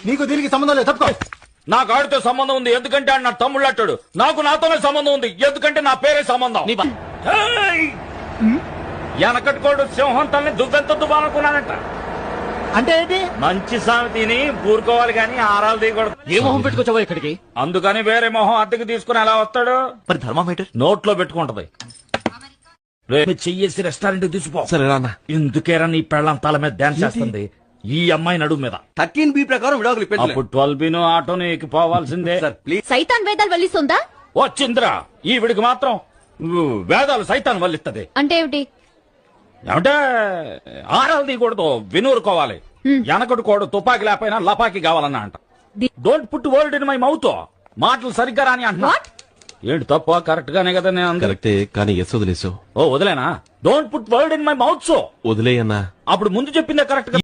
నీకు దీనికి సంబంధం లేదు, తప్పుకో. నాకు ఆడితో సంబంధం ఉంది, ఎందుకంటే ఆయన నా తమ్ముళ్ళు అట్టాడు. నాకు నాతోనే సంబంధం ఉంది, ఎందుకంటే నా పేరే సంబంధం. వెనకట్టుకోడు సింహం తల్లి దువ్వెంత దువ్వాలనుకున్నానంట. అంటే ఏంటి? మంచి సామెతని పూరుకోవాలి గాని ఆరాలు దిగకూడదు. ఏ మొహం పెట్టుకొచ్చావా ఇక్కడికి? అందుకని వేరే మొహం అద్దెకి తీసుకుని ఎలా వస్తాడు? మరి థర్మామీటర్ నోట్లో పెట్టుకుంటది. రేపు చెయ్యేసి రెస్టారెంట్ తీసుకో. సరే రాన్న. ఎందుకేరా నీ పెళ్ళం తల మీద డాన్స్ చేస్తుంది ఈ అమ్మాయి నడుము మీద? 13B ప్రకారం విడాకులు ఇప్పించలేదు. అప్పుడు 12B ఆటోని ఎక్కిపోవాల్సిందే. Sir please. సైతాన్ వేదాలు వల్లిస్తుందా? వచ్చిందిరా ఈవిడికి మాత్రం వేదాలు సైతాన్ వల్లిస్తది. అంటే ఏమిటి? ఏమంటే ఆరాలు తీయకూడదు, వినూరుకోవాలి. వెనకటి కోడు తుపాకి లేకపోయినా లపాకి కావాలన్నా అంట. Don't put word in my mouth. మాటలు సరిగ్గా రాని అంటున్నా. ఏంటి తప్ప? కరెక్ట్ గానే కదా నేను అంది. కరెక్టే, కానీ ఎస్ వదిలేసావు. ఓ వదిలేనా? Don't put word in my mouth. So వదిలేయన్నా. అప్పుడు ముందు చెప్పిందే కరెక్ట్.